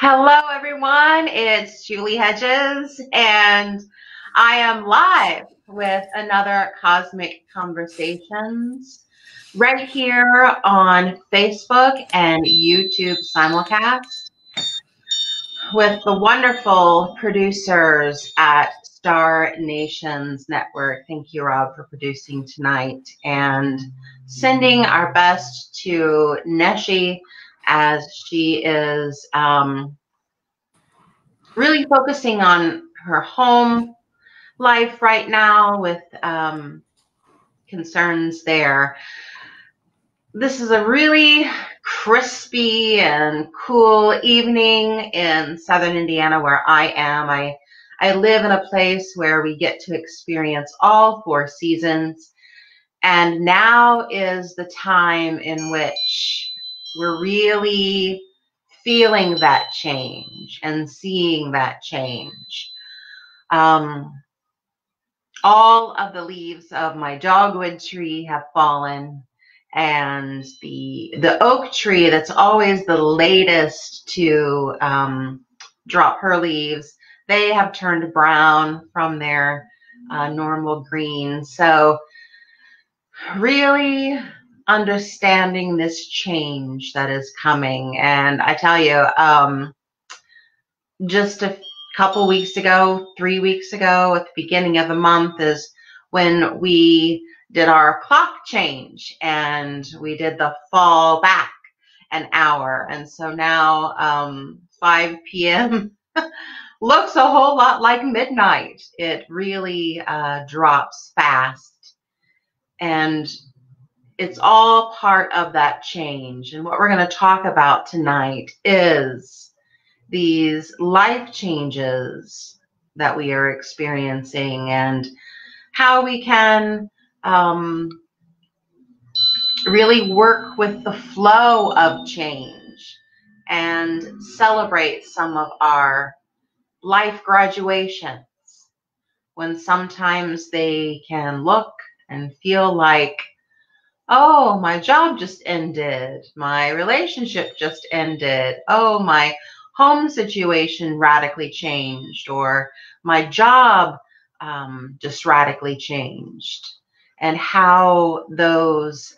Hello, everyone. It's Julie Hedges, and I am live with another Cosmic Conversations right here on Facebook and YouTube Simulcast with the wonderful producers at Star Nations Network. Thank you, Rob, for producing tonight, and sending our best to Neshi as she is really focusing on her home life right now with concerns there. This is a really crispy and cool evening in southern Indiana where I am. I live in a place where we get to experience all 4 seasons, and now is the time in which we're really feeling that change and seeing that change. All of the leaves of my dogwood tree have fallen, and the oak tree that's always the latest to drop her leaves, they have turned brown from their normal green. So really understanding this change that is coming. And I tell you, just a couple weeks ago, 3 weeks ago, at the beginning of the month is when we did our clock change and we did the fall back an hour. And so now 5 p.m. looks a whole lot like midnight. It really drops fast. And it's all part of that change. And what we're going to talk about tonight is these life changes that we are experiencing and how we can really work with the flow of change and celebrate some of our life graduations when sometimes they can look and feel like, oh, my job just ended. My relationship just ended. Oh, my home situation radically changed, or my job just radically changed. And how those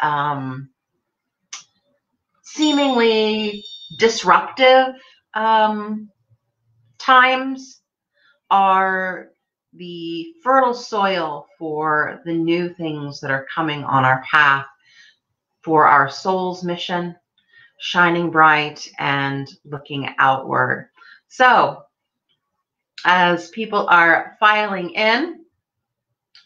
seemingly disruptive times are the fertile soil for the new things that are coming on our path for our soul's mission, shining bright and looking outward. So as people are filing in,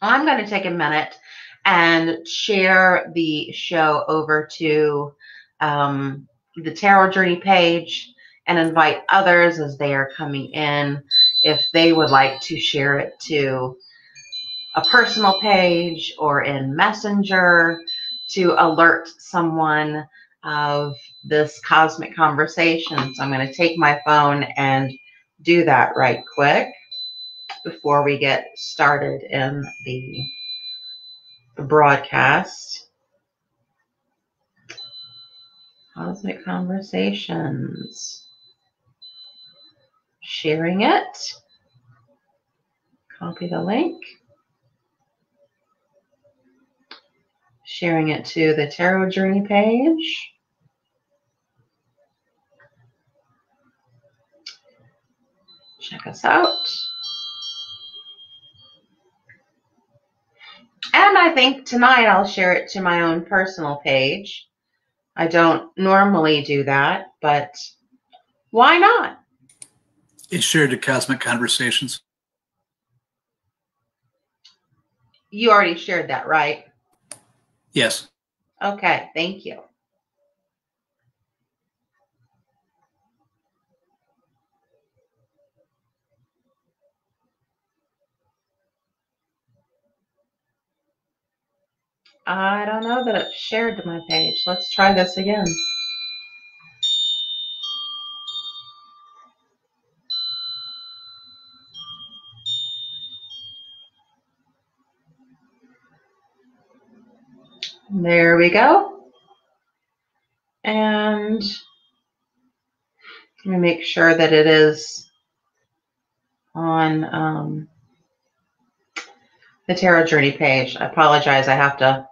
I'm going to take a minute and share the show over to the Tarot Journey page and invite others as they are coming in if they would like to share it to a personal page or in Messenger to alert someone of this cosmic conversation. So I'm going to take my phone and do that right quick before we get started in the broadcast. Cosmic Conversations. Sharing it. Copy the link. Sharing it to the Tarot Journey page. Check us out. And I think tonight I'll share it to my own personal page. I don't normally do that, but why not? It's shared to Cosmic Conversations. You already shared that, right? Yes. Okay, thank you. I don't know that it's shared to my page. Let's try this again. There we go. And let me make sure that it is on the Tarot Journey page. I apologize. I have to.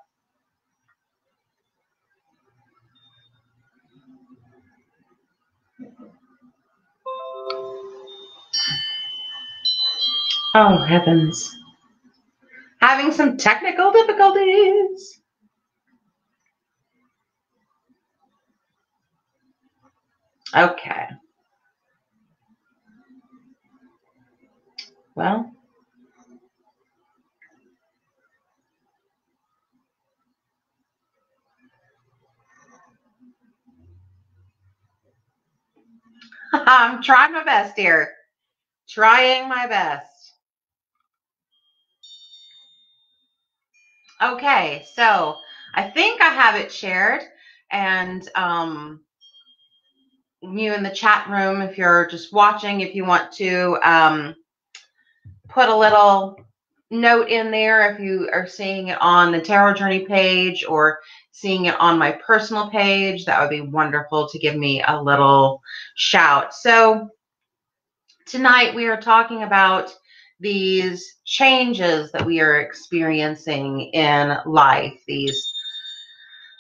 Oh, heavens. Having some technical difficulties. Okay. Well. I'm trying my best here. Trying my best. Okay, so I think I have it shared, and you in the chat room, if you're just watching, if you want to put a little note in there, if you are seeing it on the Tarot Journey page or seeing it on my personal page, that would be wonderful to give me a little shout. So tonight we are talking about these changes that we are experiencing in life. These,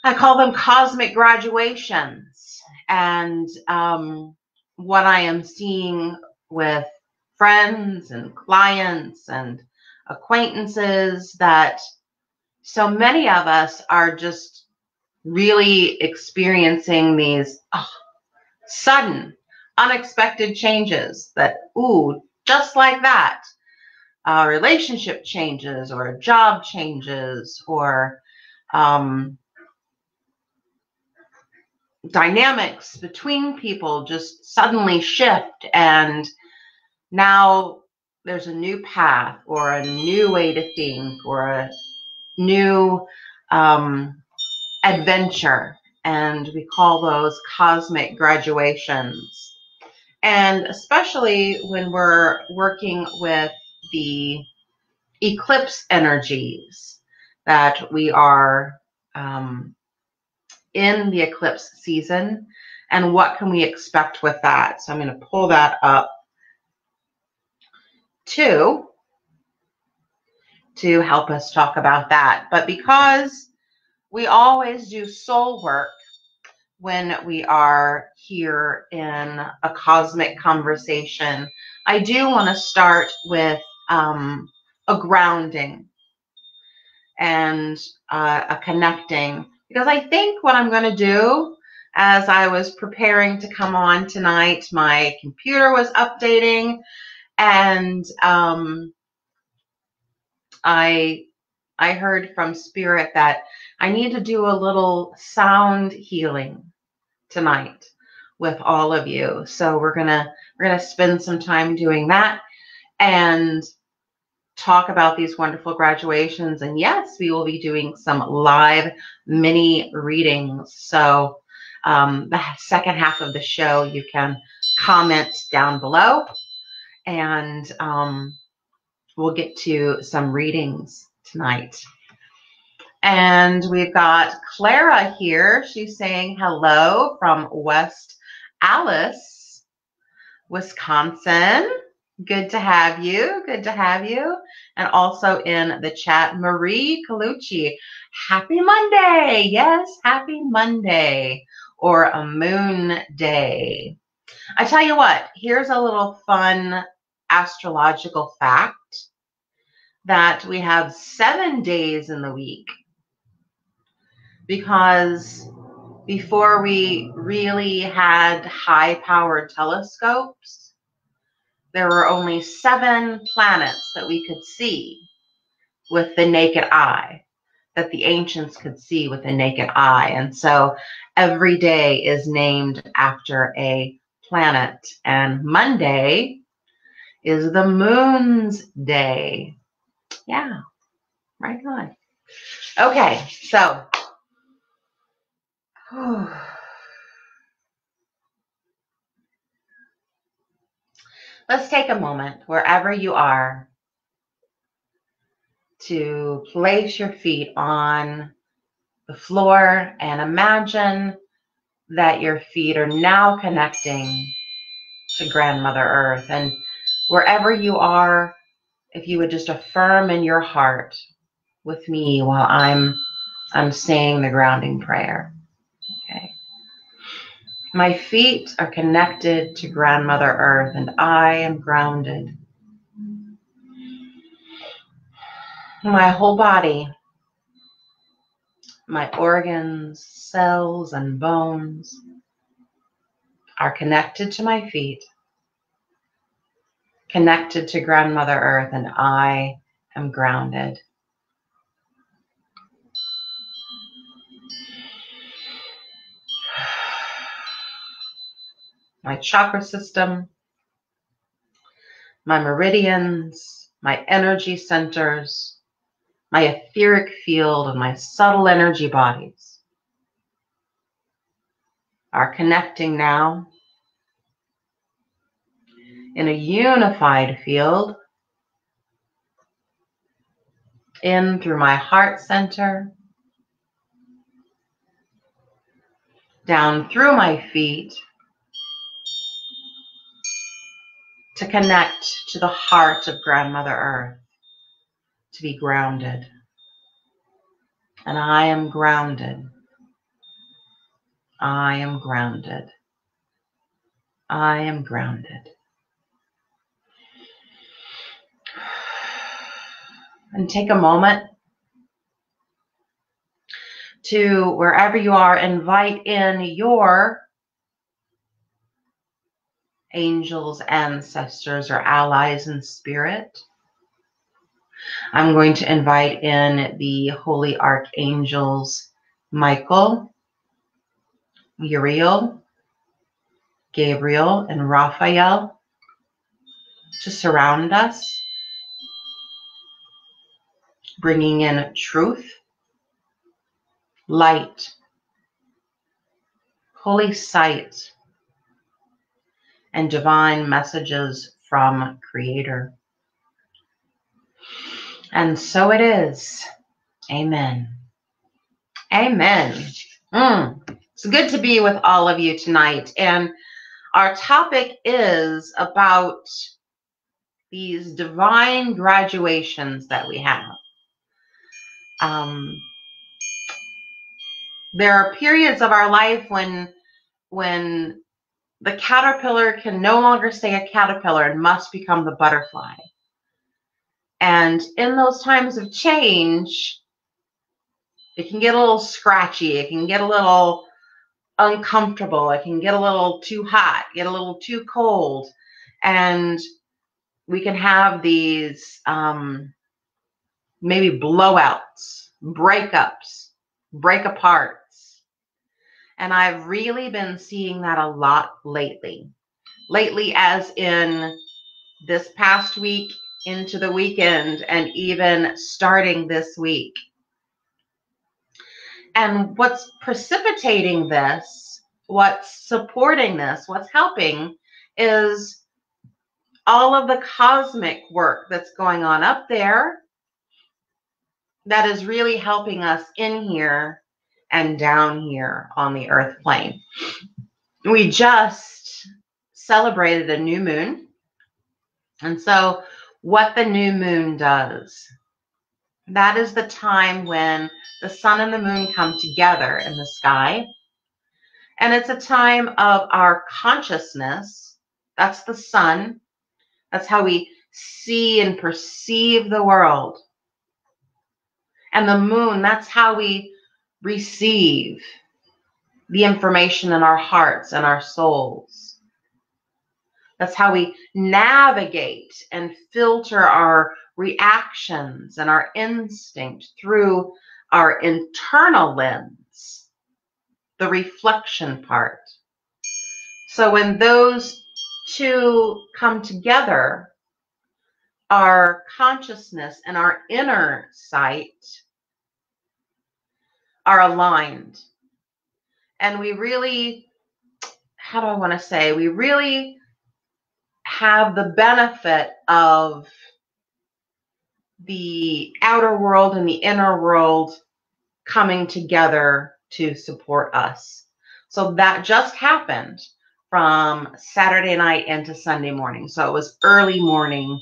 I call them cosmic graduations. And what I am seeing with friends and clients and acquaintances, that so many of us are just really experiencing these sudden, unexpected changes that, ooh, just like that, relationship changes or job changes or dynamics between people just suddenly shift, and now there's a new path or a new way to think or a new adventure, and we call those cosmic graduations. And especially when we're working with the eclipse energies, that we are in the eclipse season, and what can we expect with that. So I'm going to pull that up too to help us talk about that. But because we always do soul work when we are here in a cosmic conversation, I do want to start with a grounding and a connecting, because I think what I'm going to do, as I was preparing to come on tonight, my computer was updating, and I heard from Spirit that I need to do a little sound healing tonight with all of you. So we're gonna spend some time doing that and talk about these wonderful graduations. And yes, we will be doing some live mini readings. So the second half of the show, you can comment down below, and we'll get to some readings tonight. And we've got Clara here. She's saying hello from West Allis, Wisconsin. Good to have you. Good to have you. And also in the chat, Marie Colucci. Happy Monday. Yes, happy Monday, or a moon day. I tell you what, here's a little fun astrological fact, that we have 7 days in the week, because before we really had high-powered telescopes, there were only 7 planets that we could see with the naked eye, that the ancients could see with the naked eye. And so every day is named after a planet. And Monday is the moon's day. Yeah, right on. Okay, so let's take a moment wherever you are to place your feet on the floor and imagine that your feet are now connecting to Grandmother Earth. And wherever you are, if you would just affirm in your heart with me while I'm saying the grounding prayer. Okay. My feet are connected to Grandmother Earth and I am grounded. My whole body, my organs, cells, and bones are connected to my feet, connected to Grandmother Earth, and I am grounded. My chakra system, my meridians, my energy centers, my etheric field, and my subtle energy bodies are connecting now in a unified field in through my heart center, down through my feet to connect to the heart of Grandmother Earth, to be grounded. And I am grounded. I am grounded. I am grounded. And take a moment to, wherever you are, invite in your angels, ancestors, or allies in spirit. I'm going to invite in the holy archangels Michael, Uriel, Gabriel, and Raphael to surround us, bringing in truth, light, holy sight, and divine messages from Creator. And so it is. Amen. Amen. It's good to be with all of you tonight. And our topic is about these divine graduations that we have. There are periods of our life when the caterpillar can no longer stay a caterpillar and must become the butterfly. And in those times of change, it can get a little scratchy. It can get a little uncomfortable. It can get a little too hot, get a little too cold. And we can have these maybe blowouts, breakups, break aparts. And I've really been seeing that a lot lately. Lately, as in this past week into the weekend and even starting this week. And what's precipitating this, what's supporting this, what's helping is all of the cosmic work that's going on up there that is really helping us in here and down here on the earth plane. We just celebrated a new moon. And so what the new moon does, that is the time when the sun and the moon come together in the sky. And it's a time of our consciousness. That's the sun. That's how we see and perceive the world. And the moon, that's how we receive the information in our hearts and our souls. That's how we navigate and filter our reactions and our instinct through our internal lens, the reflection part. So when those two come together, our consciousness and our inner sight are aligned. And we really, how do I want to say, we really have the benefit of the outer world and the inner world coming together to support us. So that just happened from Saturday night into Sunday morning. So it was early morning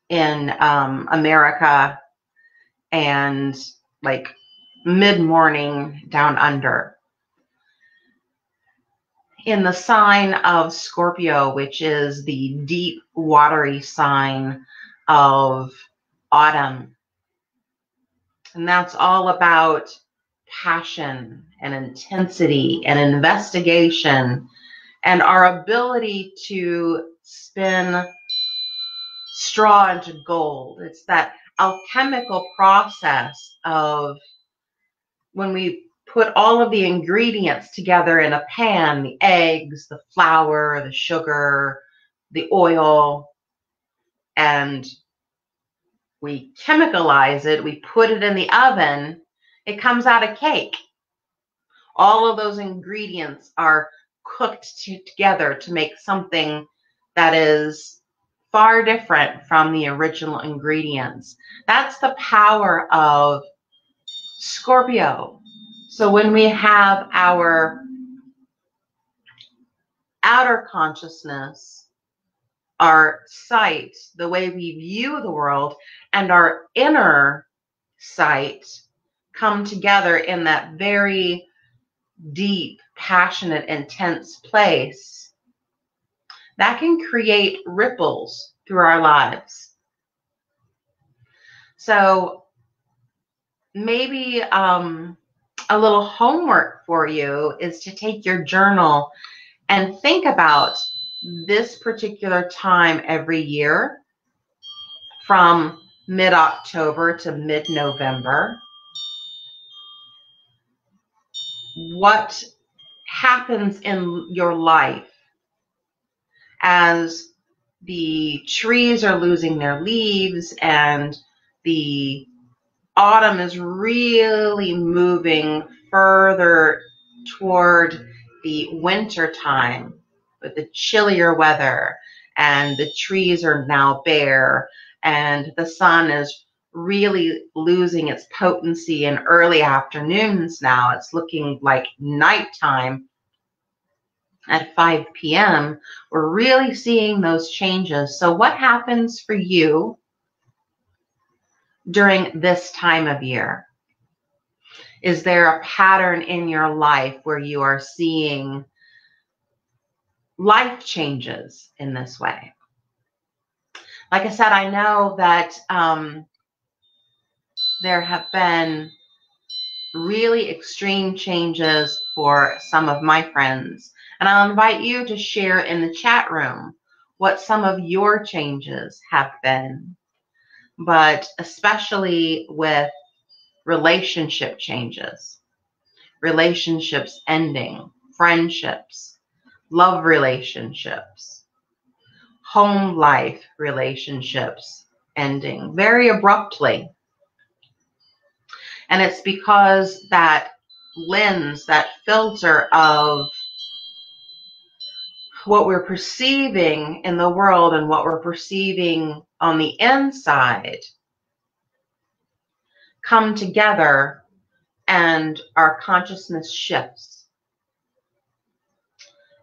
in America, and like mid-morning down under, in the sign of Scorpio, which is the deep, watery sign of autumn. And that's all about passion and intensity and investigation and our ability to spin straw into gold. It's that alchemical process of when we put all of the ingredients together in a pan, the eggs, the flour, the sugar, the oil, and we chemicalize it, we put it in the oven, it comes out a cake. All of those ingredients are cooked together to make something that is far different from the original ingredients. That's the power of Scorpio. So when we have our outer consciousness, our sight, the way we view the world, and our inner sight come together in that very deep, passionate, intense place, that can create ripples through our lives. So maybe a little homework for you is to take your journal and think about this particular time every year from mid-October to mid-November. What happens in your life as the trees are losing their leaves and the autumn is really moving further toward the winter time with the chillier weather, and the trees are now bare, and the sun is really losing its potency in early afternoons now. It's looking like nighttime at 5 p.m. We're really seeing those changes. So what happens for you during this time of year? Is there a pattern in your life where you are seeing life changes in this way? Like I said, I know that there have been really extreme changes for some of my friends, and I'll invite you to share in the chat room what some of your changes have been, but especially with relationship changes, relationships ending, friendships, love relationships, home life relationships ending very abruptly. And it's because that lens, that filter of what we're perceiving in the world and what we're perceiving on the inside come together, and our consciousness shifts.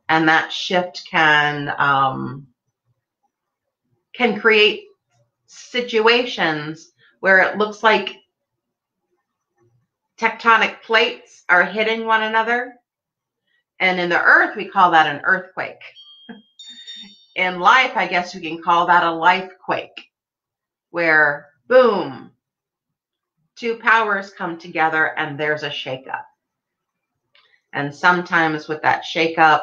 And that shift can create situations where it looks like tectonic plates are hitting one another. And in the earth, we call that an earthquake. In life, I guess we can call that a lifequake, where boom, two powers come together and there's a shakeup. And sometimes with that shakeup,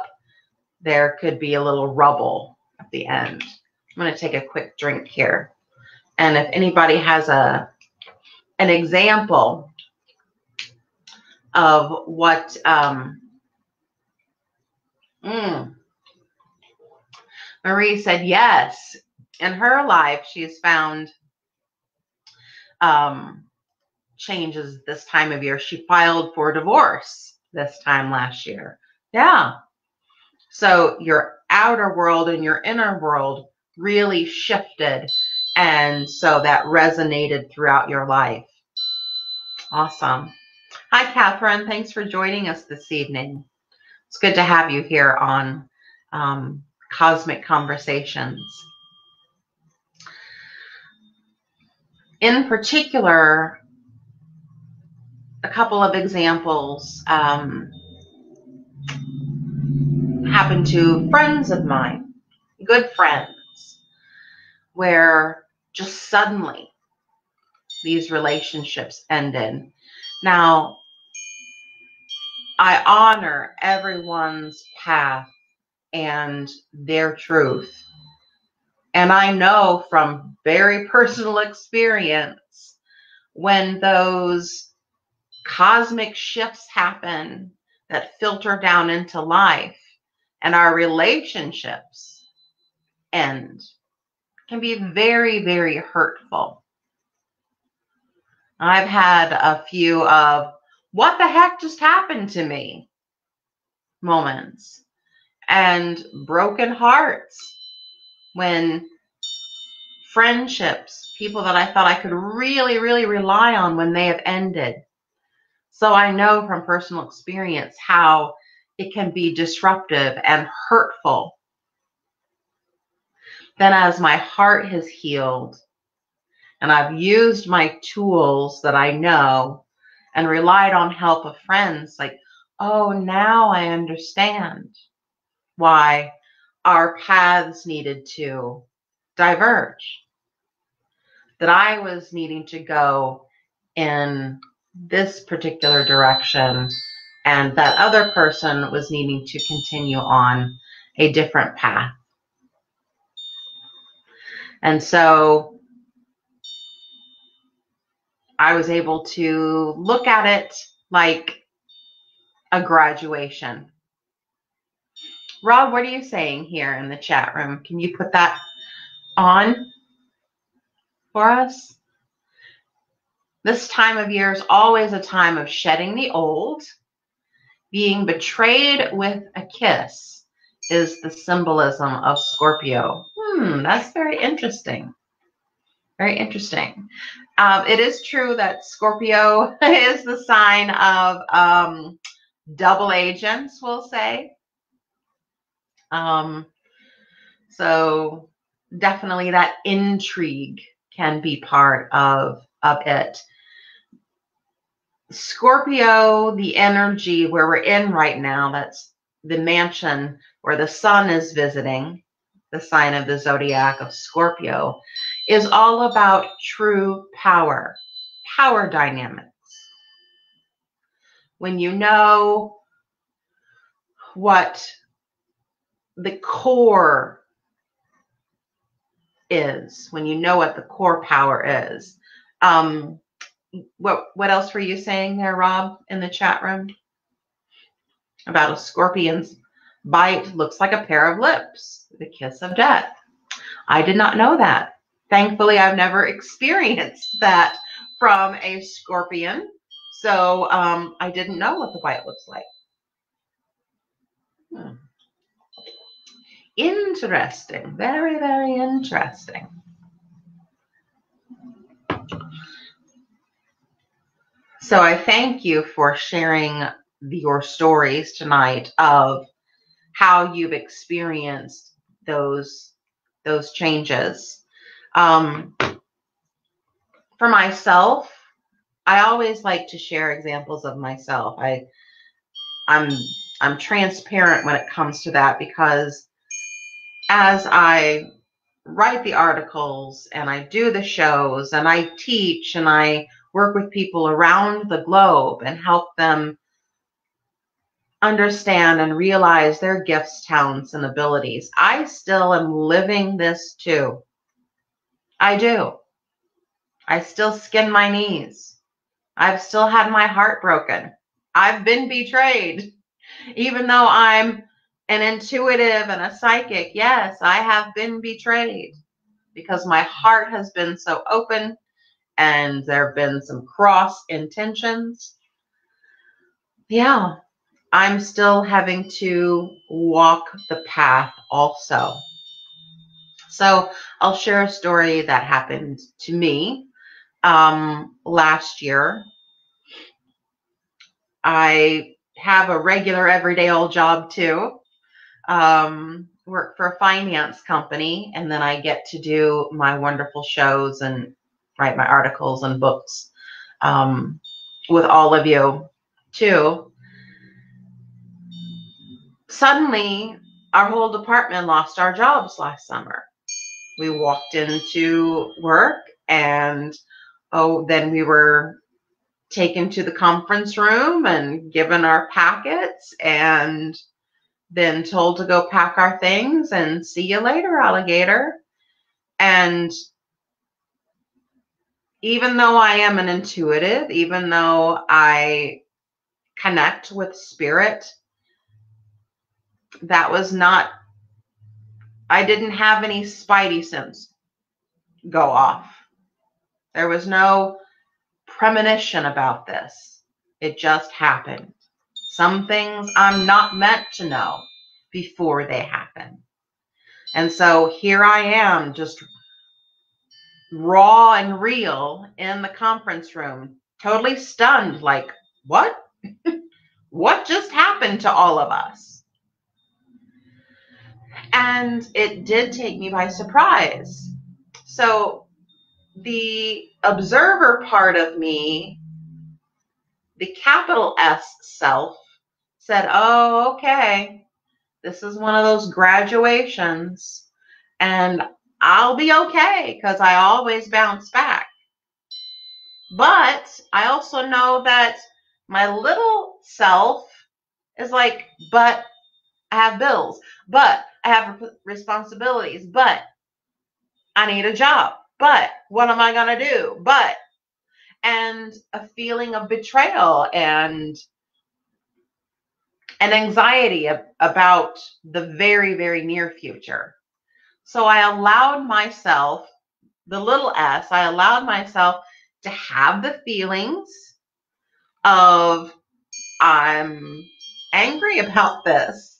there could be a little rubble at the end. I'm going to take a quick drink here. And if anybody has an example of what Marie said, yes, in her life she's found changes this time of year. She filed for divorce this time last year. Yeah. So your outer world and your inner world really shifted. And so that resonated throughout your life. Awesome. Hi, Catherine. Thanks for joining us this evening. It's good to have you here on Cosmic Conversations. In particular, a couple of examples happened to friends of mine, good friends, where just suddenly these relationships ended. Now, I honor everyone's path and their truth. And I know from very personal experience when those cosmic shifts happen that filter down into life and our relationships end, can be very, very hurtful. I've had a few of what the heck just happened to me moments, and broken hearts when friendships, people that I thought I could really, really rely on, when they have ended. So I know from personal experience how it can be disruptive and hurtful. Then as my heart has healed and I've used my tools that I know and relied on help of friends, like, oh, now I understand why our paths needed to diverge, that I was needing to go in this particular direction and that other person was needing to continue on a different path. And so I was able to look at it like a graduation. Rob, what are you saying here in the chat room? Can you put that on for us? This time of year is always a time of shedding the old. Being betrayed with a kiss is the symbolism of Scorpio. That's very interesting. Very interesting. It is true that Scorpio is the sign of double agents, we'll say. So definitely that intrigue can be part of it. Scorpio, the energy where we're in right now, that's the mansion where the sun is visiting, the sign of the zodiac of Scorpio, is all about true power, power dynamics. When you know what the core is, when you know what the core power is. What else were you saying there, Rob, in the chat room? About a scorpion's bite looks like a pair of lips, the kiss of death. I did not know that. Thankfully, I've never experienced that from a scorpion. So I didn't know what the bite looks like. Interesting. Very, very interesting. So I thank you for sharing your stories tonight of how you've experienced those changes. For myself, I always like to share examples of myself. I'm transparent when it comes to that, because as I write the articles and I do the shows and I teach and I work with people around the globe and help them understand and realize their gifts, talents, and abilities, I still am living this too. I do. I still skin my knees. I've still had my heart broken. I've been betrayed. Even though I'm an intuitive and a psychic, yes, I have been betrayed because my heart has been so open and there have been some cross intentions. Yeah, I'm still having to walk the path also. So I'll share a story that happened to me last year. I have a regular everyday old job too. Work for a finance company, and then I get to do my wonderful shows and write my articles and books with all of you too. Suddenly, our whole department lost our jobs last summer. We walked into work, and then we were taken to the conference room and given our packets and then told to go pack our things and see you later, alligator. And even though I am an intuitive, even though I connect with spirit, that was not, I didn't have any spidey sense go off. There was no premonition about this. It just happened. Some things I'm not meant to know before they happen. And so here I am, just raw and real in the conference room, totally stunned, like, what? What just happened to all of us? And it did take me by surprise. So the observer part of me, the capital S self, said, oh, okay, this is one of those graduations, and I'll be okay because I always bounce back. But I also know that my little self is like, but I have bills, but I have responsibilities, but I need a job, but what am I going to do? But, and a feeling of betrayal and an anxiety about the very, very near future. So I allowed myself, the little s, I allowed myself to have the feelings of, I'm angry about this,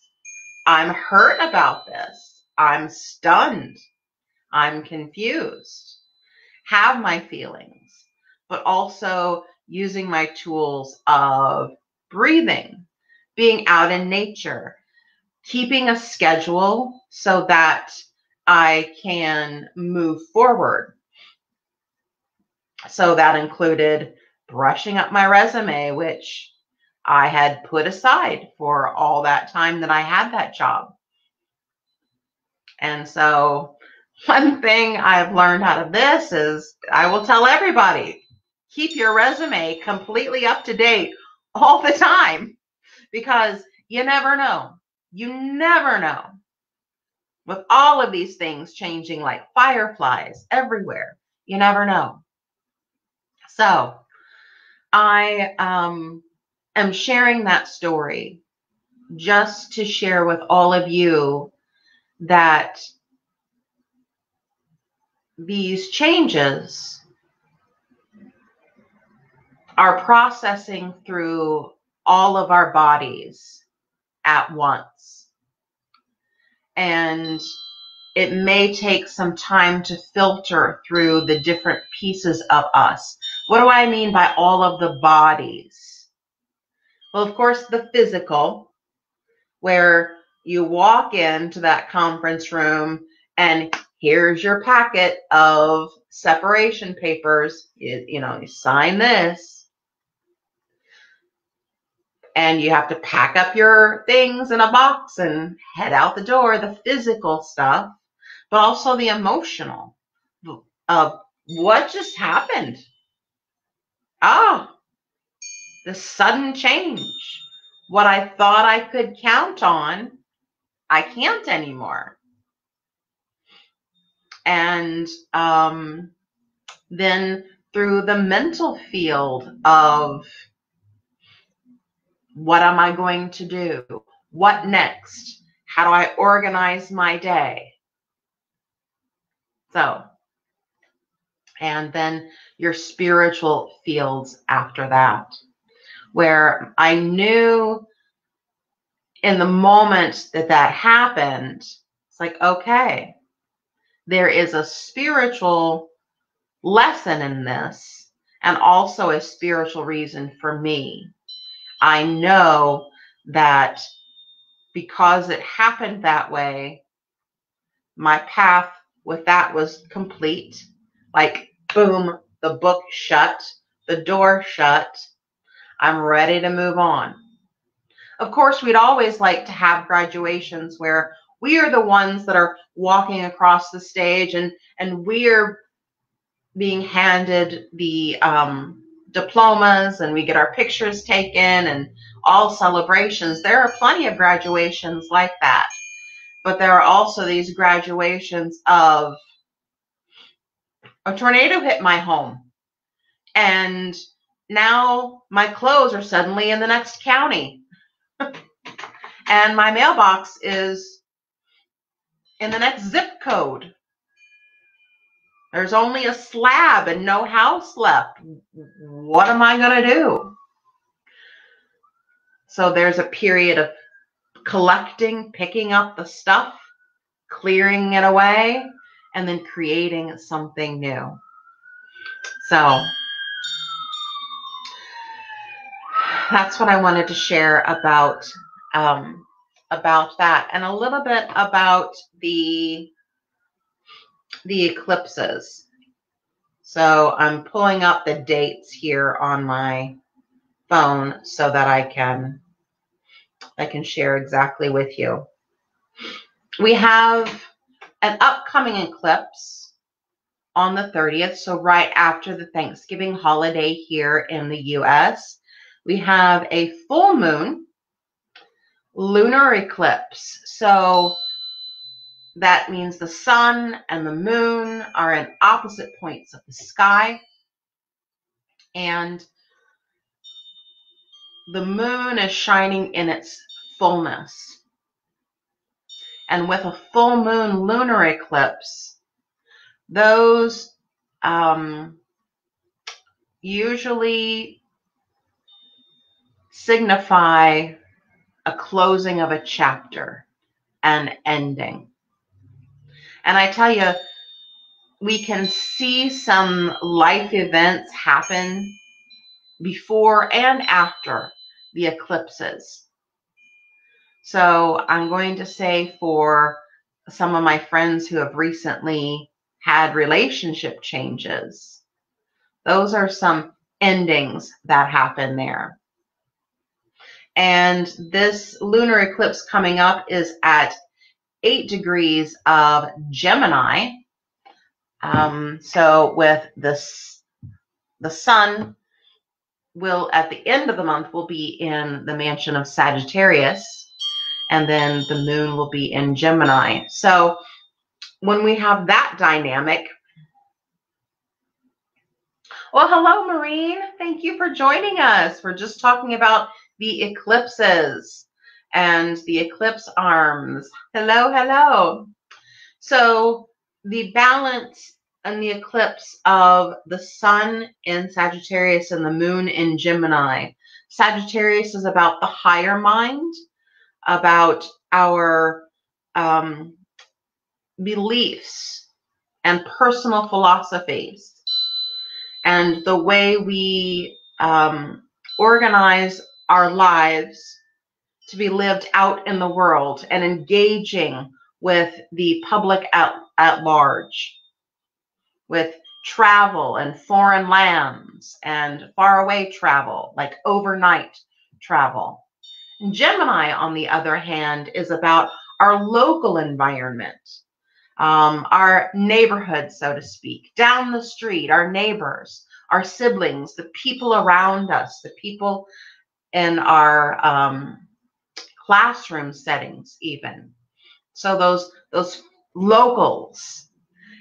I'm hurt about this, I'm stunned, I'm confused. Have my feelings, but also using my tools of breathing, being out in nature, keeping a schedule so that I can move forward. So that included brushing up my resume, which I had put aside for all that time that I had that job. And so one thing I've learned out of this is I will tell everybody, keep your resume completely up to date all the time, because you never know. You never know. With all of these things changing like fireflies everywhere, you never know. So I am sharing that story just to share with all of you that these changes are processing through all of our bodies at once. And it may take some time to filter through the different pieces of us. What do I mean by all of the bodies? Well, of course, the physical, where you walk into that conference room and here's your packet of separation papers. You sign this. And you have to pack up your things in a box and head out the door, the physical stuff, but also the emotional of what just happened. The sudden change. What I thought I could count on, I can't anymore. And then through the mental field of, what am I going to do? What next? How do I organize my day? So and then your spiritual fields after that, where I knew in the moment that that happened, it's like, okay, there is a spiritual lesson in this and also a spiritual reason for me. I know that because it happened that way, my path with that was complete. Like, boom, the book shut, the door shut. I'm ready to move on. Of course, we'd always like to have graduations where we are the ones that are walking across the stage and we're being handed the diplomas and we get our pictures taken and all celebrations. There are plenty of graduations like that. But there are also these graduations of a tornado hit my home and now my clothes are suddenly in the next county and my mailbox is in the next zip code. There's only a slab and no house left. What am I going to do? So there's a period of collecting, picking up the stuff, clearing it away, and then creating something new. So that's what I wanted to share about that, and a little bit about the eclipses. So I'm pulling up the dates here on my phone so that I can share exactly with you. We have an upcoming eclipse on the 30th, so right after the Thanksgiving holiday here in the US. We have a full moon lunar eclipse. So that means the sun and the moon are in opposite points of the sky. And the moon is shining in its fullness. And with a full moon lunar eclipse, those usually signify a closing of a chapter, an ending. And I tell you, we can see some life events happen before and after the eclipses. So I'm going to say for some of my friends who have recently had relationship changes, those are some endings that happen there. And this lunar eclipse coming up is at 8 degrees of Gemini. So with the sun will, at the end of the month, will be in the mansion of Sagittarius, and then the moon will be in Gemini. So when we have that dynamic, well, hello, Maureen. Thank you for joining us. We're just talking about the eclipses and the eclipse arms. Hello, hello. So the balance and the eclipse of the sun in Sagittarius and the moon in Gemini. Sagittarius is about the higher mind, about our beliefs and personal philosophies, and the way we organize our lives to be lived out in the world and engaging with the public at large, with travel and foreign lands and faraway travel, like overnight travel. And Gemini, on the other hand, is about our local environment, our neighborhood, so to speak, down the street, our neighbors, our siblings, the people around us, the people in our classroom settings even. So those locals,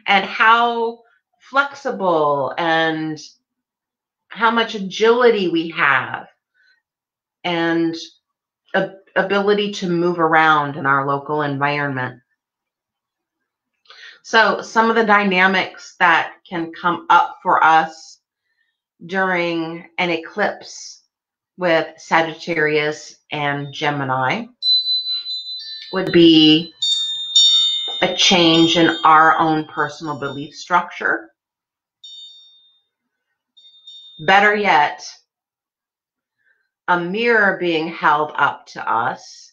and how flexible and how much agility we have and ability to move around in our local environment. So some of the dynamics that can come up for us during an eclipse with Sagittarius and Gemini would be a change in our own personal belief structure. Better yet, a mirror being held up to us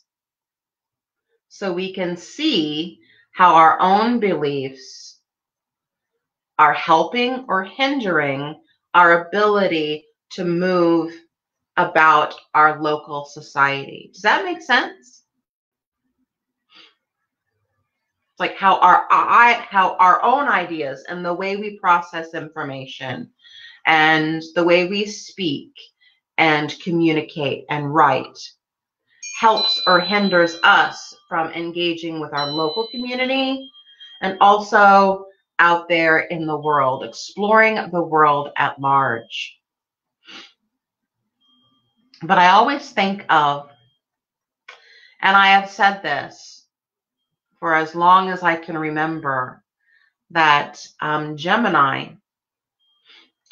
so we can see how our own beliefs are helping or hindering our ability to move about our local society. Does that make sense? Like how our own ideas and the way we process information and the way we speak and communicate and write helps or hinders us from engaging with our local community and also out there in the world, exploring the world at large. But I always think of, and I have said this for as long as I can remember, that Gemini,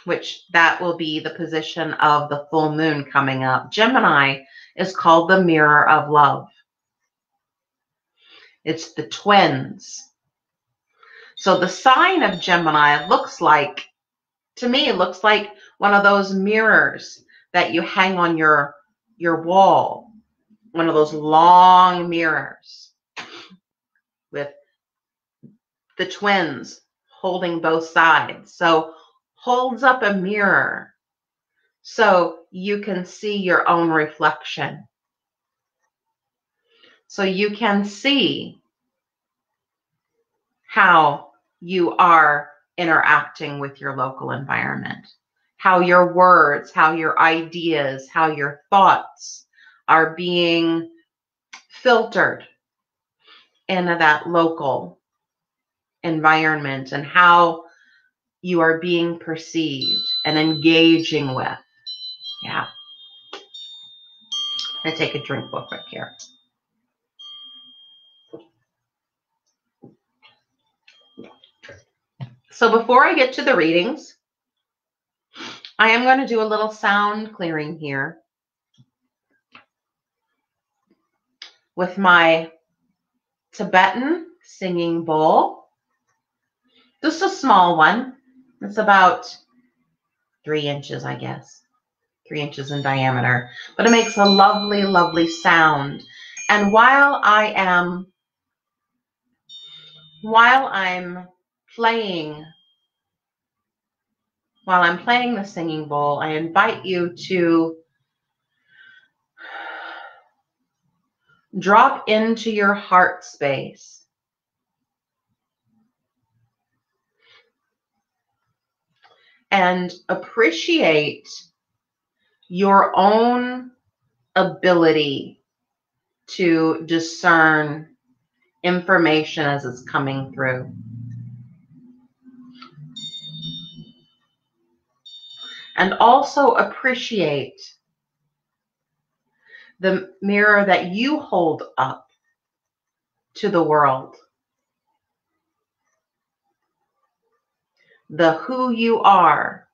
which that will be the position of the full moon coming up, Gemini is called the mirror of love. It's the twins. So the sign of Gemini looks like, to me, it looks like one of those mirrors that you hang on your wall, one of those long mirrors with the twins holding both sides. So holds up a mirror so you can see your own reflection. So you can see how you are interacting with your local environment, how your words, how your ideas, how your thoughts are being filtered into that local environment and how you are being perceived and engaging with. Yeah. I'm going to take a drink real quick here. So before I get to the readings, I am going to do a little sound clearing here with my Tibetan singing bowl. Just a small one. It's about 3 inches, I guess. 3 inches in diameter. But it makes a lovely, lovely sound. And while I'm playing the singing bowl, I invite you to drop into your heart space and appreciate your own ability to discern information as it's coming through. And also appreciate the mirror that you hold up to the world. The who you are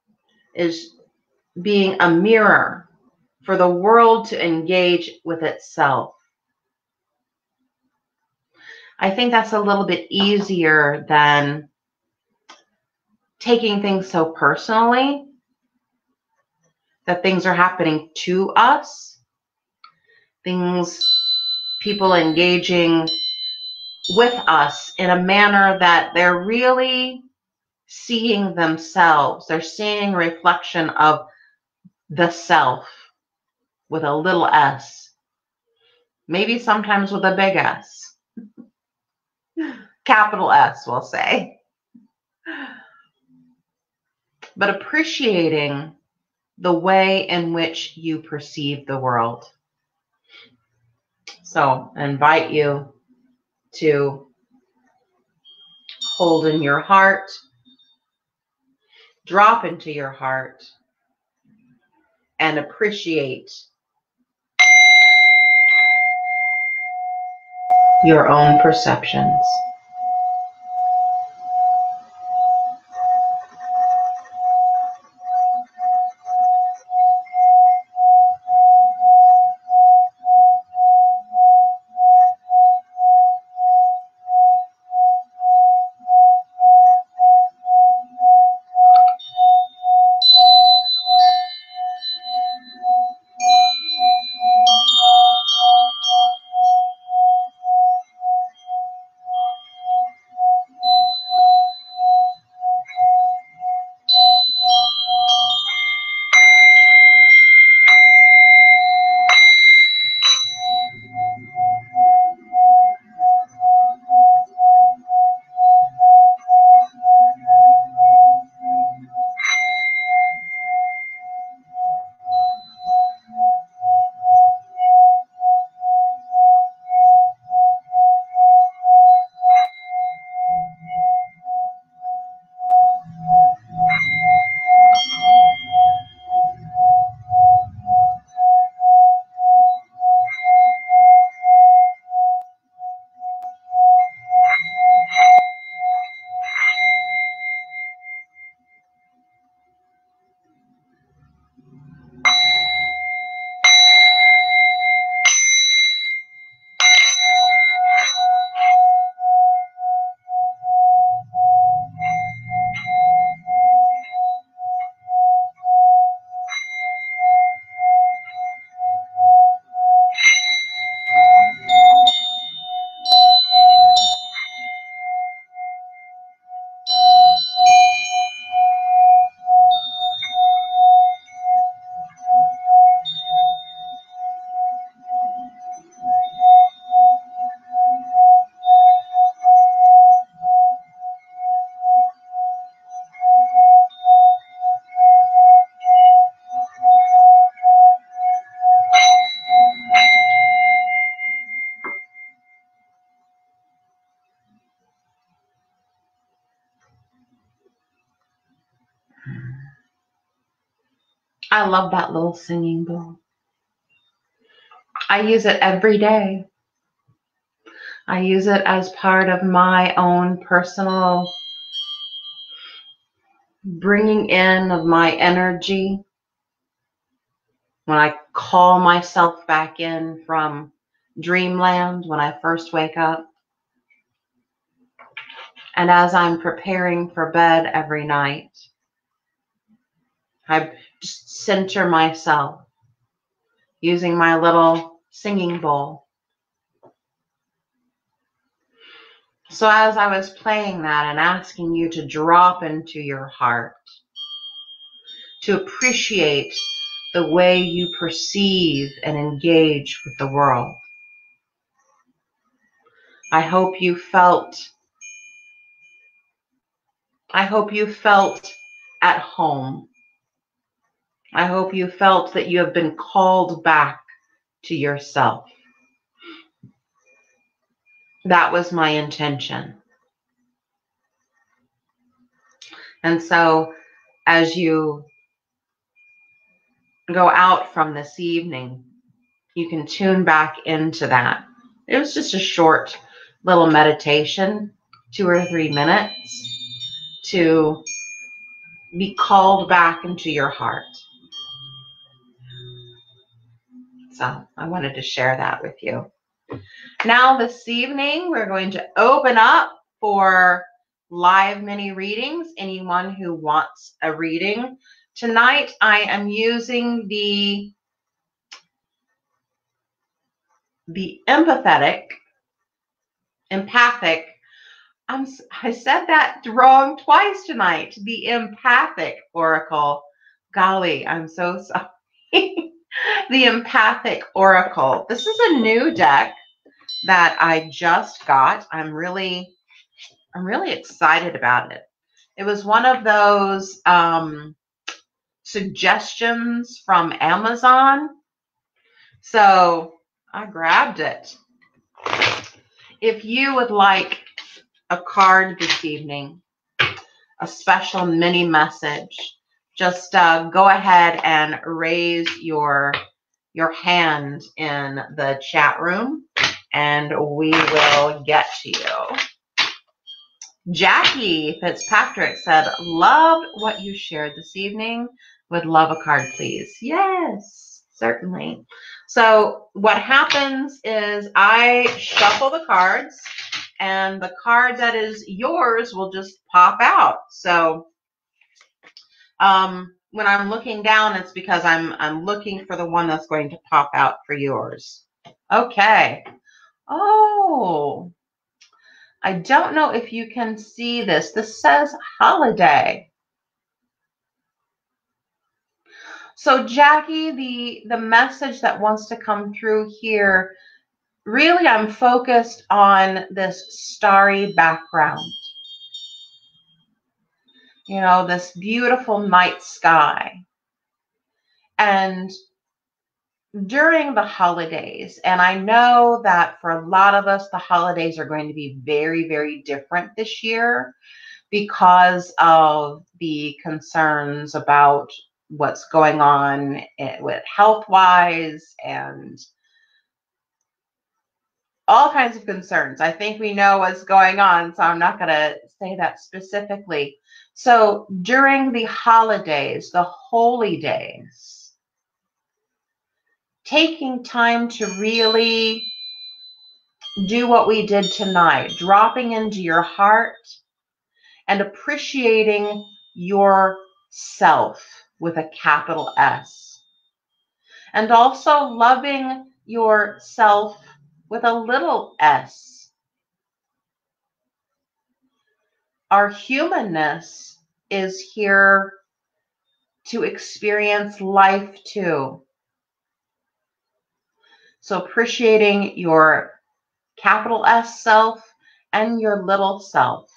is being a mirror for the world to engage with itself. I think that's a little bit easier than taking things so personally, that things are happening to us, people engaging with us in a manner that they're really seeing themselves. They're seeing a reflection of the self with a little s, maybe sometimes with a big S, capital S, we'll say. But appreciating the way in which you perceive the world. So I invite you to hold in your heart, drop into your heart, and appreciate your own perceptions. I love that little singing bowl. I use it every day. I use it as part of my own personal bringing in of my energy when I call myself back in from dreamland when I first wake up. And as I'm preparing for bed every night, I just center myself using my little singing bowl. So as I was playing that and asking you to drop into your heart, to appreciate the way you perceive and engage with the world, I hope you felt at home. I hope you felt that you have been called back to yourself. That was my intention. And so as you go out from this evening, you can tune back into that. It was just a short little meditation, 2 or 3 minutes, to be called back into your heart. So I wanted to share that with you. Now this evening, we're going to open up for live mini readings. Anyone who wants a reading. Tonight, I am using the empathic. I said that wrong twice tonight. The empathic oracle. Golly, I'm so sorry. The empathic oracle. This is a new deck that I just got. I'm really excited about it. It was one of those suggestions from Amazon. So I grabbed it. If you would like a card this evening, a special mini message, just go ahead and raise your hand in the chat room and we will get to you. Jackie Fitzpatrick said, loved what you shared this evening. Would love a card, please. Yes, certainly. So what happens is I shuffle the cards and the card that is yours will just pop out. So when I'm looking down, it's because I'm looking for the one that's going to pop out for yours. Okay. Oh, I don't know if you can see this. This says holiday. So Jackie, the message that wants to come through here, really I'm focused on this starry background. You know, this beautiful night sky. And during the holidays, and I know that for a lot of us, the holidays are going to be very, very different this year because of the concerns about what's going on with health-wise and all kinds of concerns. I think we know what's going on, so I'm not going to say that specifically. So during the holidays, the holy days, taking time to really do what we did tonight, dropping into your heart and appreciating yourself with a capital S. And also loving yourself with a little s. Our humanness is here to experience life too. So appreciating your capital S self and your little self,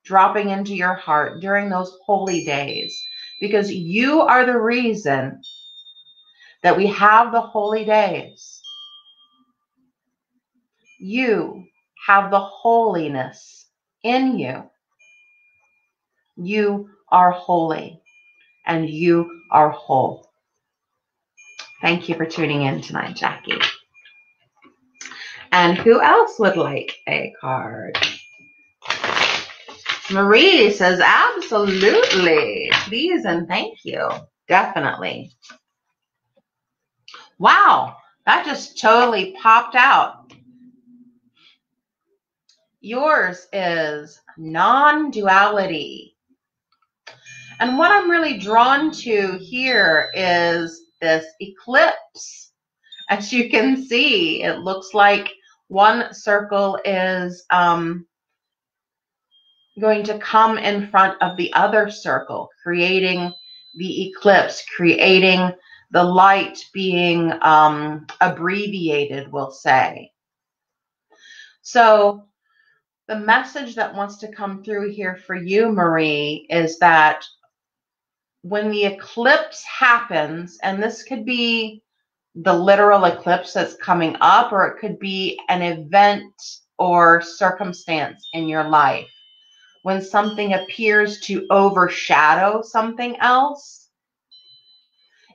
dropping into your heart during those holy days, because you are the reason that we have the holy days. You have the holiness in you. You are holy and you are whole. Thank you for tuning in tonight, Jackie. And who else would like a card? Marie says, absolutely. Please and thank you. Definitely. Wow, that just totally popped out. Yours is non-duality. And what I'm really drawn to here is this eclipse. As you can see, it looks like one circle is going to come in front of the other circle, creating the eclipse, creating the light being abbreviated, we'll say. So the message that wants to come through here for you, Marie, is that when the eclipse happens, and this could be the literal eclipse that's coming up, or it could be an event or circumstance in your life, when something appears to overshadow something else,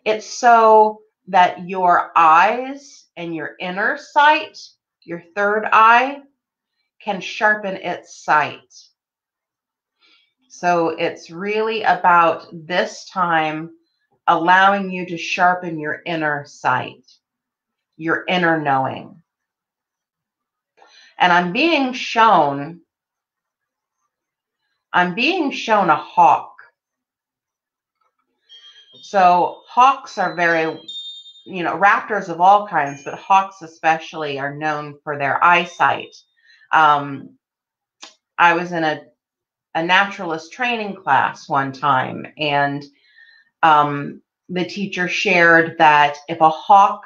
it's so that your eyes and your inner sight, your third eye, can sharpen its sight. So it's really about this time allowing you to sharpen your inner sight, your inner knowing. And I'm being shown a hawk. So hawks are very, raptors of all kinds, but hawks especially are known for their eyesight. I was in a naturalist training class one time, and the teacher shared that if a hawk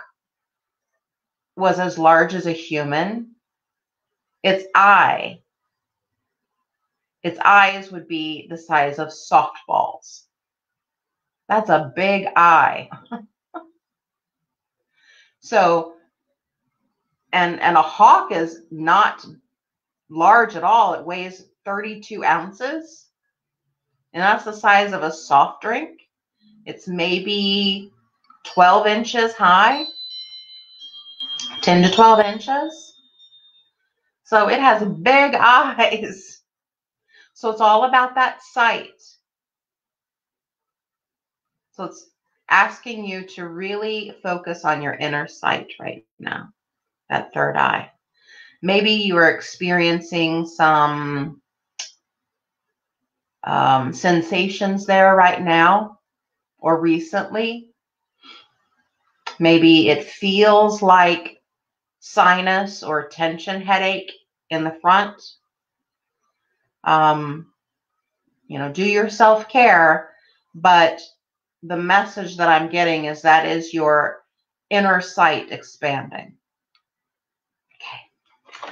was as large as a human, its eyes would be the size of softballs. That's a big eye. So, and a hawk is not large at all. It weighs 32 ounces, and that's the size of a soft drink. It's maybe 12 inches high, 10 to 12 inches. So it has big eyes. So it's all about that sight. So it's asking you to really focus on your inner sight right now, that third eye. Maybe you are experiencing some sensations there right now or recently. Maybe it feels like sinus or tension headache in the front. Do your self-care, but the message that I'm getting is that is your inner sight expanding. Okay.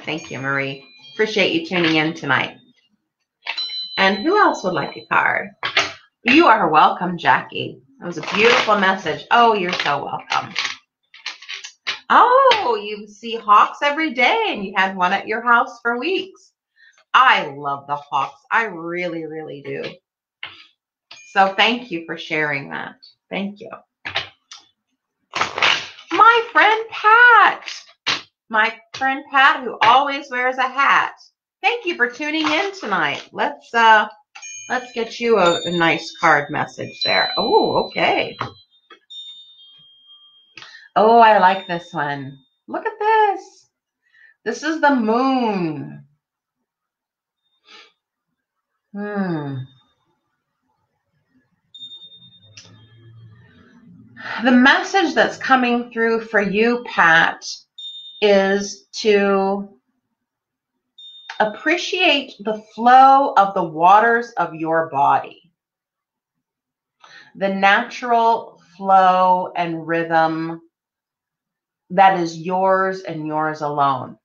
Thank you, Marie. Appreciate you tuning in tonight. And who else would like a card? You are welcome, Jackie. That was a beautiful message. Oh, you're so welcome. Oh, you see hawks every day, and you had one at your house for weeks. I love the hawks. I really, really do. So thank you for sharing that. Thank you. My friend Pat, who always wears a hat. Thank you for tuning in tonight. Let's get you a nice card message there. Oh, okay. Oh, I like this one. Look at this. This is the moon. The message that's coming through for you, Pat, is to appreciate the flow of the waters of your body, the natural flow and rhythm that is yours and yours alone.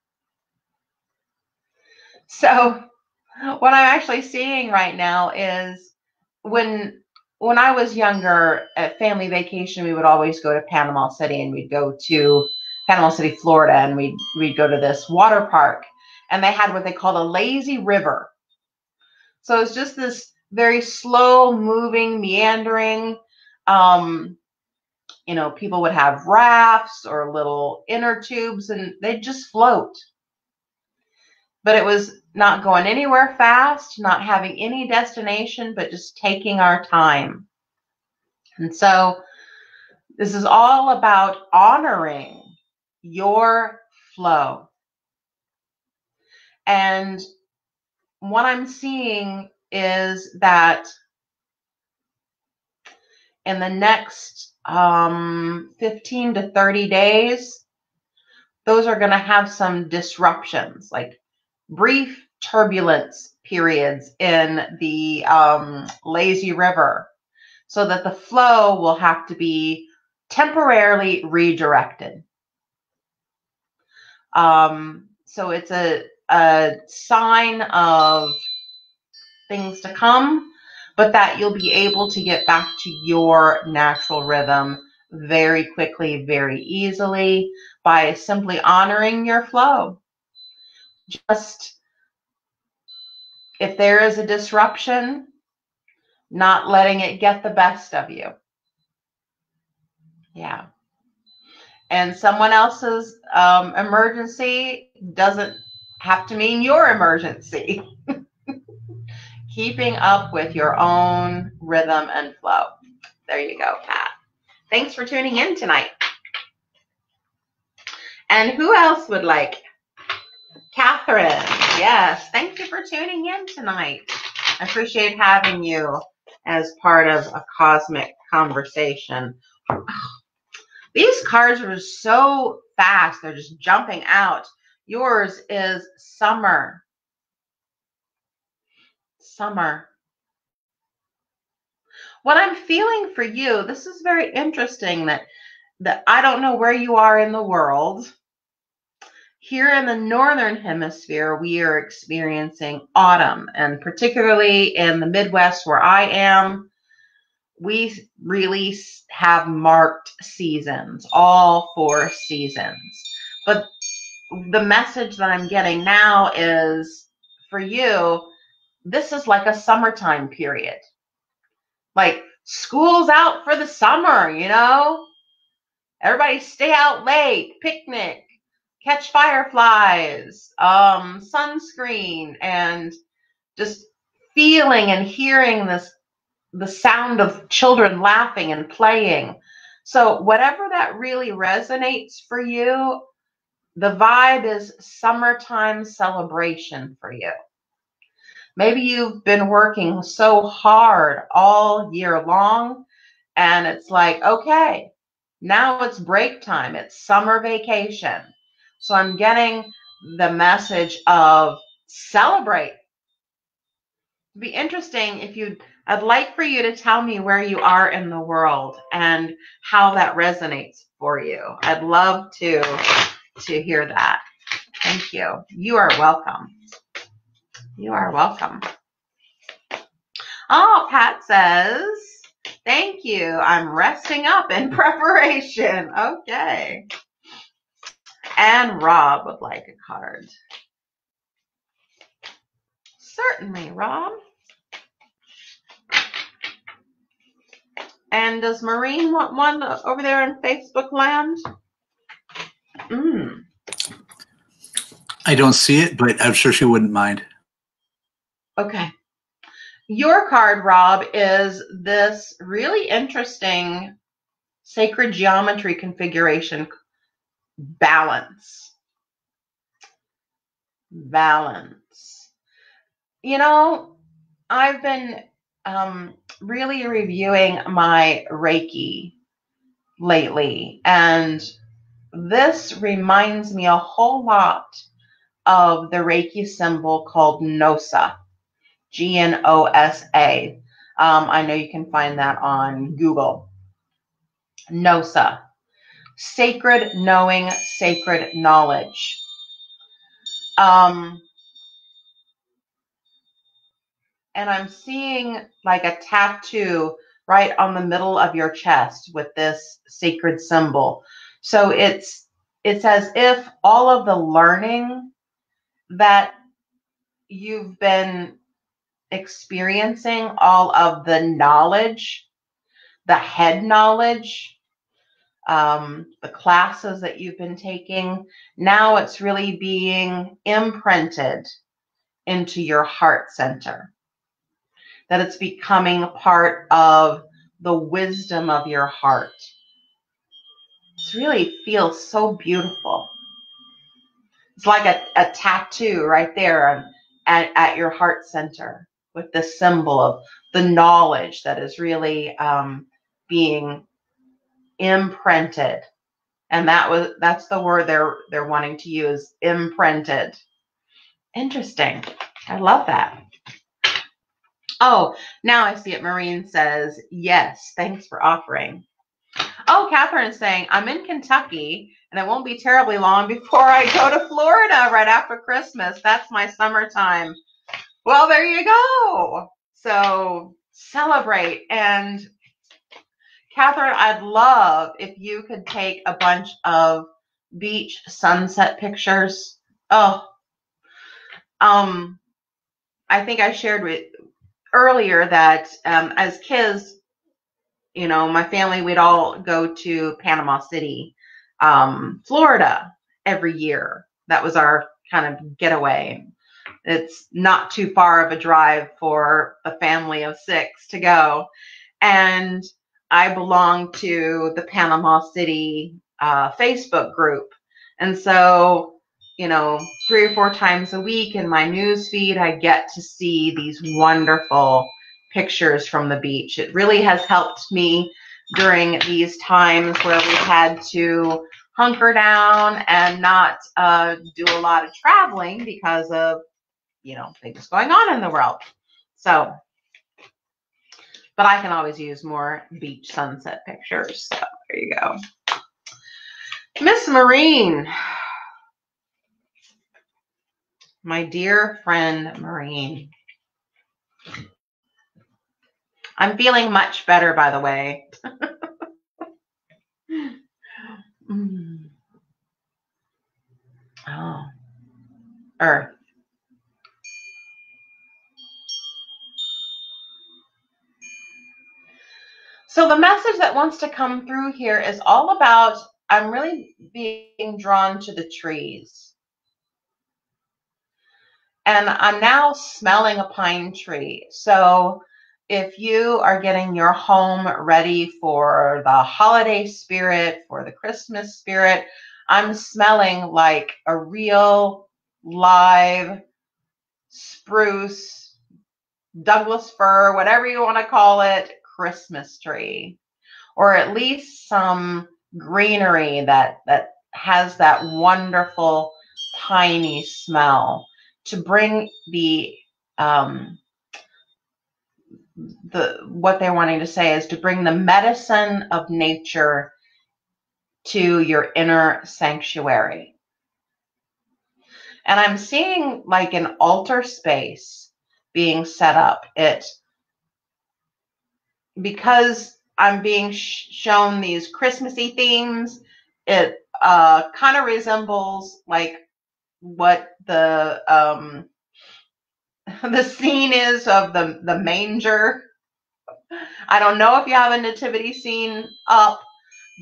So what I'm actually seeing right now is when I was younger, at family vacation, we would always go to Panama City, and we'd go to Panama City, Florida, and we'd go to this water park, and they had what they called a lazy river. So it's just this very slow moving, meandering You know, people would have rafts or little inner tubes and they'd just float. But it was not going anywhere fast, not having any destination, but just taking our time. And so this is all about honoring your flow. And what I'm seeing is that in the next 15 to 30 days, those are going to have some disruptions, like brief turbulence periods in the lazy river, so that the flow will have to be temporarily redirected. So it's a sign of things to come, but that you'll be able to get back to your natural rhythm very quickly, very easily, by simply honoring your flow. Just if there is a disruption, not letting it get the best of you. Yeah. And someone else's emergency doesn't have to mean your emergency. Keeping up with your own rhythm and flow. There you go, Pat. Thanks for tuning in tonight. And who else would like? Catherine. Yes, thank you for tuning in tonight. I appreciate having you as part of a cosmic conversation. These cards are so fast. They're just jumping out. Yours is summer. Summer. What I'm feeling for you, this is very interesting that I don't know where you are in the world. Here in the Northern Hemisphere, we are experiencing autumn, and particularly in the Midwest where I am, we really have marked seasons, all 4 seasons. But the message that I'm getting now is, for you, this is like a summertime period. Like, school's out for the summer, you know? Everybody stay out late, picnic, catch fireflies, sunscreen, and just feeling and hearing the sound of children laughing and playing. So whatever that really resonates for you, the vibe is summertime celebration for you. Maybe you've been working so hard all year long, and it's like, okay, now it's break time. It's summer vacation. So I'm getting the message of celebrate. It'd be interesting if I'd like for you to tell me where you are in the world and how that resonates for you. I'd love to hear that. Thank you. You are welcome. You are welcome. Oh, Pat says, thank you. I'm resting up in preparation. Okay. And Rob would like a card. Certainly, Rob. And does Maureen want one over there in Facebook land? I don't see it, but I'm sure she wouldn't mind. Okay. Your card, Rob, is this really interesting sacred geometry configuration, balance. Balance. You know, I've been really reviewing my Reiki lately, and this reminds me a whole lot of the Reiki symbol called Gnosa, Gnosa. I know you can find that on Google. Gnosa, sacred knowing, sacred knowledge. And I'm seeing like a tattoo right on the middle of your chest with this sacred symbol. So it's as if all of the learning that you've been experiencing, all of the knowledge, the head knowledge, the classes that you've been taking. Now it's really being imprinted into your heart center, that it's becoming part of the wisdom of your heart. It really feels so beautiful. It's like a tattoo right there at your heart center with this symbol of the knowledge that is really being imprinted. And that's the word they're wanting to use, imprinted. Interesting. I love that. Oh, now I see it. Maureen says, yes, thanks for offering. Oh, Catherine is saying, I'm in Kentucky, and it won't be terribly long before I go to Florida right after Christmas. That's my summertime. Well, there you go. So celebrate. And Catherine, I'd love if you could take a bunch of beach sunset pictures. Oh, I think I shared with earlier that as kids, you know, my family, we'd all go to Panama City, Florida every year. That was our kind of getaway. It's not too far of a drive for a family of 6 to go. And I belong to the Panama City Facebook group. And so, you know, 3 or 4 times a week in my news feed, I get to see these wonderful pictures from the beach. It really has helped me during these times where we had to hunker down and not do a lot of traveling because of, you know, things going on in the world. So, but I can always use more beach sunset pictures. So there you go. Miss Maureen, my dear friend Maureen. I'm feeling much better, by the way. Oh, Earth. So the message that wants to come through here is all about, I'm really being drawn to the trees. And I'm now smelling a pine tree. So if you are getting your home ready for the holiday spirit, for the Christmas spirit, I'm smelling like a real live spruce, Douglas fir, whatever you want to call it, Christmas tree. Or at least some greenery that has that wonderful piney smell to bring what they're wanting to say is to bring the medicine of nature to your inner sanctuary. And I'm seeing like an altar space being set up. Because I'm being shown these Christmassy themes, it kind of resembles like what the scene is of the manger. I don't know if you have a nativity scene up,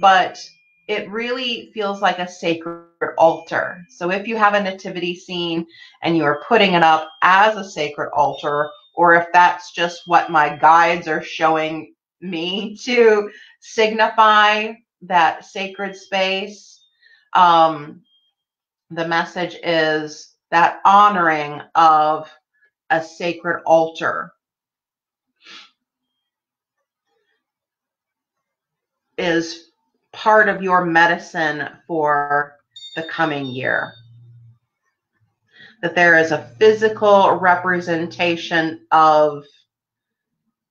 but it really feels like a sacred altar. So if you have a nativity scene and you are putting it up as a sacred altar, or if that's just what my guides are showing me to signify that sacred space, the message is that honoring of a sacred altar is part of your medicine for the coming year. That there is a physical representation of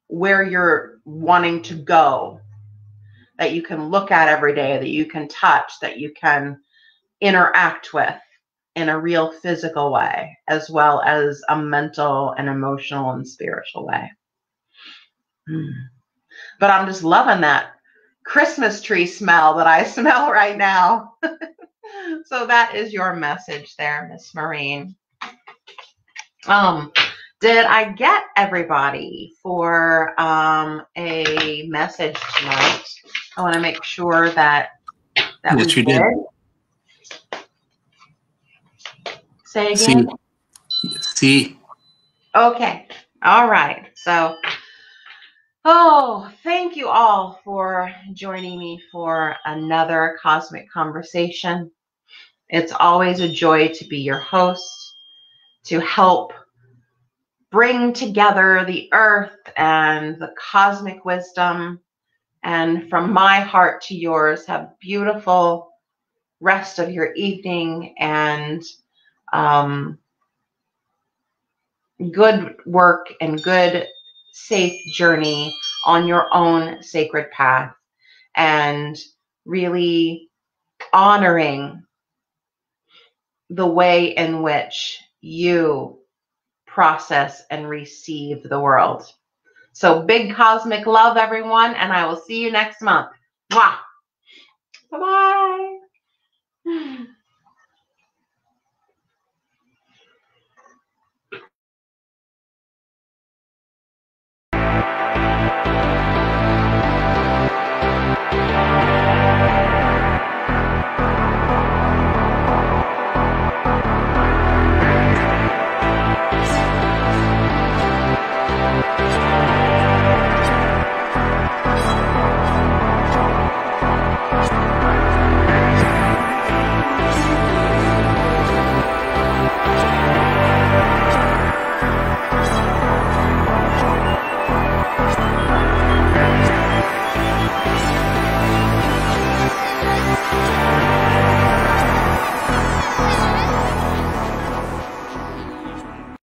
where you're wanting to go, that you can look at every day, that you can touch, that you can interact with in a real physical way, as well as a mental and emotional and spiritual way. But I'm just loving that Christmas tree smell that I smell right now. So that is your message there, Miss Maureen. Did I get everybody for a message tonight? I want to make sure that that Yes, we you did. Say See, again? see, Okay. All right. So, oh, thank you all for joining me for another cosmic conversation. It's always a joy to be your host, to help bring together the earth and the cosmic wisdom. And from my heart to yours, have beautiful rest of your evening and good work and good safe journey on your own sacred path, and really honoring the way in which you process and receive the world. So big cosmic love, everyone, and I will see you next month. Mwah! Bye-bye.